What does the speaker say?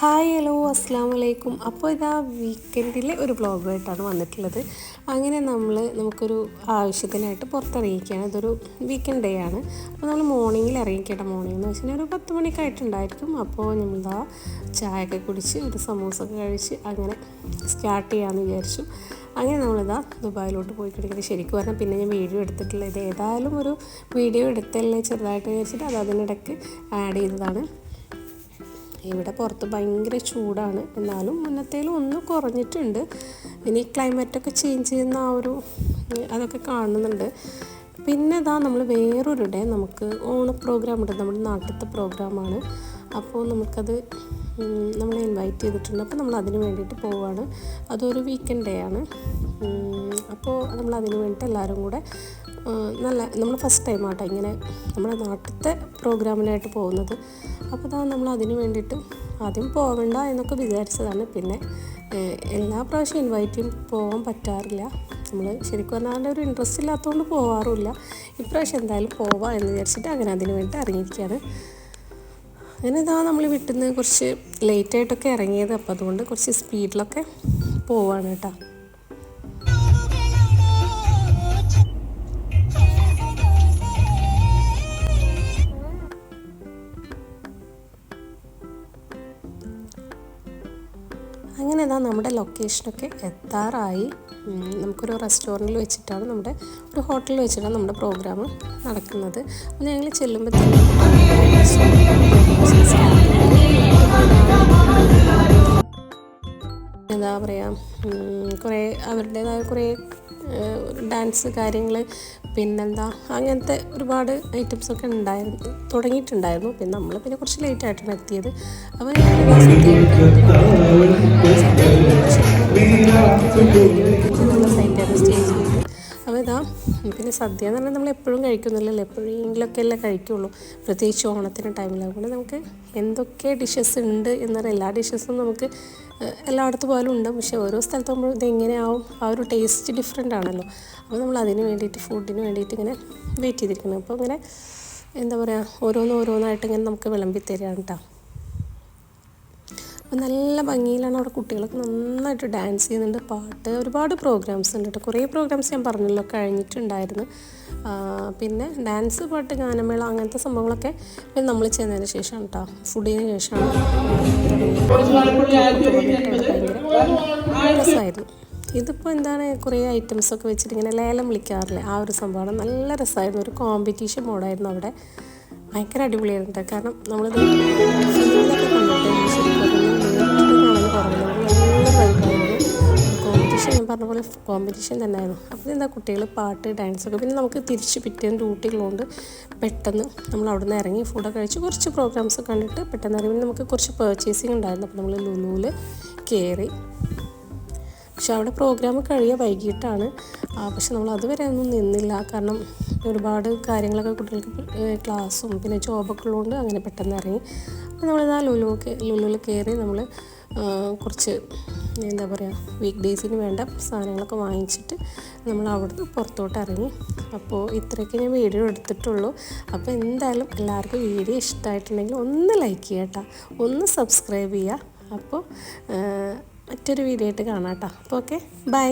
Hi hello അസ്സാം വലൈക്കും. അപ്പോൾ ഇതാ വീക്കെൻഡിലെ ഒരു വ്ളോഗായിട്ടാണ് വന്നിട്ടുള്ളത്. അങ്ങനെ നമുക്കൊരു ആവശ്യത്തിനായിട്ട് പുറത്തിറങ്ങിയിരിക്കുകയാണ്. ഇതൊരു വീക്കെൻഡ് ഡേ ആണ്. അപ്പോൾ നമ്മൾ മോർണിംഗിൽ ഇറങ്ങിക്കേട്ട. മോർണിംഗ് എന്ന് വെച്ചാൽ ഒരു 10 മണിക്കായിട്ടുണ്ടായിരിക്കും. അപ്പോൾ നമ്മളിതാ ചായയൊക്കെ കുടിച്ച് ഒരു സമൂസൊക്കെ കഴിച്ച് അങ്ങനെ സ്റ്റാർട്ട് ചെയ്യാമെന്ന് വിചാരിച്ചു. അങ്ങനെ നമ്മളിതാ ദുബായിലോട്ട് പോയി കിടക്കുന്നത്. ശരിക്കും പറഞ്ഞാൽ പിന്നെ ഞാൻ വീഡിയോ എടുത്തിട്ടില്ല. ഇത് ഏതായാലും ഒരു വീഡിയോ എടുത്തല്ലേ ചെറുതായിട്ട് വിചാരിച്ചിട്ട് അത് അതിനിടയ്ക്ക് ആഡ് ചെയ്തതാണ്. ഇവിടെ പുറത്ത് ഭയങ്കര ചൂടാണ്, എന്നാലും മുന്നത്തേലും ഒന്ന് കുറഞ്ഞിട്ടുണ്ട്. ഇനി ക്ലൈമറ്റൊക്കെ ചേഞ്ച് ചെയ്യുന്ന അതൊക്കെ കാണുന്നുണ്ട്. പിന്നെ ഇതാ നമ്മൾ വേറൊരു ഡേ നമുക്ക് പ്രോഗ്രാം ഉണ്ട്, നമ്മുടെ നാട്ടിലത്തെ പ്രോഗ്രാമാണ്. അപ്പോൾ നമുക്കത് നമ്മളെ ഇൻവൈറ്റ് ചെയ്തിട്ടുണ്ട്. അപ്പോൾ നമ്മൾ അതിന് വേണ്ടിയിട്ട് പോവുകയാണ്. അതൊരു വീക്കെൻഡ് ഡേ ആണ്. അപ്പോൾ നമ്മൾ അതിന് വേണ്ടിയിട്ട് എല്ലാവരും കൂടെ നമ്മൾ ഫസ്റ്റ് ടൈം ആട്ടോ ഇങ്ങനെ നമ്മുടെ നാട്ടിലത്തെ പ്രോഗ്രാമിനായിട്ട് പോകുന്നത്. അപ്പോൾ നമ്മൾ അതിന് വേണ്ടിയിട്ട് ആദ്യം പോകണ്ട എന്നൊക്കെ വിചാരിച്ചതാണ്. പിന്നെ എല്ലാ പ്രാവശ്യം ഇൻവൈറ്റ് ചെയ്യും പോകാൻ പറ്റാറില്ല. നമ്മൾ ശരിക്കും പറഞ്ഞാൽ ഒരു ഇൻട്രസ്റ്റ് ഇല്ലാത്തതുകൊണ്ട് പോകാറുമില്ല. ഇപ്രാവശ്യം എന്തായാലും പോവാം എന്ന് വിചാരിച്ചിട്ട് അങ്ങനെ അതിന് വേണ്ടി ഇറങ്ങിയിരിക്കുകയാണ്. അങ്ങനെ നമ്മൾ വീട്ടിൽ നിന്ന് കുറച്ച് ലേറ്റായിട്ടൊക്കെ ഇറങ്ങിയത്. അപ്പോൾ അതുകൊണ്ട് കുറച്ച് സ്പീഡിലൊക്കെ പോവാണ് കേട്ടോ. അങ്ങനെ നമ്മുടെ ലൊക്കേഷനൊക്കെ എത്താറായി. നമുക്കൊരു റെസ്റ്റോറൻറ്റിൽ വെച്ചിട്ടാണ്, ഒരു ഹോട്ടലിൽ വെച്ചിട്ടാണ് നമ്മുടെ പ്രോഗ്രാം നടക്കുന്നത്. അപ്പോൾ ഞങ്ങൾ ചെല്ലുമ്പോൾ തന്നെ എന്താ പറയുക, കുറേ അവരുടേതായ കുറേ ഡാൻസ് കാര്യങ്ങൾ, പിന്നെന്താ അങ്ങനത്തെ ഒരുപാട് ഐറ്റംസൊക്കെ തുടങ്ങിയിട്ടുണ്ടായിരുന്നു. പിന്നെ നമ്മൾ കുറച്ച് ലേറ്റായിട്ടാണ് എത്തിയത്. അപ്പോൾ സൈറ്റാണ് സ്റ്റേജ് ചെയ്ത്. അപ്പോൾ പിന്നെ സദ്യ എന്ന് പറഞ്ഞാൽ നമ്മൾ എപ്പോഴും കഴിക്കുന്നില്ലല്ലോ, എപ്പോഴെങ്കിലുമൊക്കെ അല്ലേ കഴിക്കുള്ളൂ, പ്രത്യേകിച്ച് ഓണത്തിൻ്റെ ടൈമിലാകുമ്പോൾ. നമുക്ക് എന്തൊക്കെ ഡിഷസ് ഉണ്ട് എന്നറിയാം. എല്ലാ ഡിഷസും നമുക്ക് എല്ലായിടത്തും പോലും ഉണ്ട്. പക്ഷേ ഓരോ സ്ഥലത്താകുമ്പോൾ ഇതെങ്ങനെയാവും ആ ഒരു ടേസ്റ്റ് ഡിഫറെൻ്റ് ആണല്ലോ. അപ്പോൾ നമ്മൾ അതിന് വേണ്ടിയിട്ട് ഫുഡിന് വേണ്ടിയിട്ട് ഇങ്ങനെ വെയിറ്റ് ചെയ്തിരിക്കണം. അപ്പോൾ ഇങ്ങനെ എന്താ പറയുക, ഓരോന്നായിട്ട് ഇങ്ങനെ നമുക്ക് വിളമ്പി തരികയാണ് കേട്ടോ. അപ്പോൾ നല്ല ഭംഗിയിലാണ്. അവിടെ കുട്ടികളൊക്കെ നന്നായിട്ട് ഡാൻസ് ചെയ്യുന്നുണ്ട്, പാട്ട്, ഒരുപാട് പ്രോഗ്രാംസ് ഉണ്ട് കേട്ടോ. കുറേ പ്രോഗ്രാംസ് ഞാൻ പറഞ്ഞല്ലോ കഴിഞ്ഞിട്ടുണ്ടായിരുന്നു. പിന്നെ ഡാൻസ്, പാട്ട്, ഗാനമേള അങ്ങനത്തെ സംഭവങ്ങളൊക്കെ പിന്നെ നമ്മൾ ചെയ്യുന്നതിന് ശേഷമാണ് കേട്ടോ, ഫുഡിന് ശേഷമാണ്. ഭയങ്കര രസമായിരുന്നു. ഇതിപ്പോൾ എന്താണ്, കുറേ ഐറ്റംസൊക്കെ വെച്ചിട്ട് ഇങ്ങനെ ലേലം വിളിക്കാറില്ലേ, ആ ഒരു സംഭവമാണ്. നല്ല രസമായിരുന്നു. ഒരു കോമ്പറ്റീഷൻ മോഡായിരുന്നു അവിടെ. ഭയങ്കര അടിപൊളിയായിരുന്നു കേട്ടോ. കാരണം നമ്മളിത് ഫിലിമിലൊക്കെ കണ്ടിട്ട് ശരിക്കും കാണുന്ന കുറവില്ല. നല്ല വൈബായിരുന്നു. കോമ്പറ്റീഷൻ ഞാൻ പറഞ്ഞ പോലെ കോമ്പറ്റീഷൻ തന്നെയായിരുന്നു. അപ്പോൾ എന്താ കുട്ടികൾ പാട്ട്, ഡാൻസൊക്കെ. പിന്നെ നമുക്ക് തിരിച്ച് പിറ്റേന്ന് ഡ്യൂട്ടികളുണ്ട്. പെട്ടെന്ന് നമ്മൾ അവിടെ നിന്ന് ഇറങ്ങി ഫുഡൊക്കെ കഴിച്ച് കുറച്ച് പ്രോഗ്രാംസ് കണ്ടിട്ട് പെട്ടെന്ന് ഇറങ്ങി. നമുക്ക് കുറച്ച് പർച്ചേസിങ് ഉണ്ടായിരുന്നു. അപ്പോൾ നമ്മൾ ലുലുവിൽ കയറി. പക്ഷെ അവിടെ പ്രോഗ്രാം കഴിയുക വൈകിട്ടാണ്. പക്ഷെ നമ്മൾ അതുവരെ ഒന്നും നിന്നില്ല. കാരണം ഒരുപാട് കാര്യങ്ങളൊക്കെ കുട്ടികൾക്ക് ക്ലാസ്സും പിന്നെ ജോബൊക്കെ ഉള്ളതുകൊണ്ട് അങ്ങനെ പെട്ടെന്ന് ഇറങ്ങി. അപ്പോൾ നമ്മളിതാ ലുലുവിൽ കയറി നമ്മൾ കുറച്ച് എന്താ പറയുക, വീക്ക് ഡേയ്സിന് വേണ്ട സാധനങ്ങളൊക്കെ വാങ്ങിച്ചിട്ട് നമ്മൾ അവിടുന്ന് പുറത്തോട്ട് ഇറങ്ങി. അപ്പോൾ ഇത്രയൊക്കെ ഞാൻ വീഡിയോ എടുത്തിട്ടുള്ളൂ. അപ്പോൾ എന്തായാലും എല്ലാവർക്കും വീഡിയോ ഇഷ്ടമായിട്ടുണ്ടെങ്കിൽ ഒന്ന് ലൈക്ക് ചെയ്യുക കേട്ടോ, ഒന്ന് സബ്സ്ക്രൈബ് ചെയ്യുക. അപ്പോൾ മറ്റൊരു വീഡിയോ ആയിട്ട് കാണാം കേട്ടോ. അപ്പോൾ ഓക്കെ, ബൈ.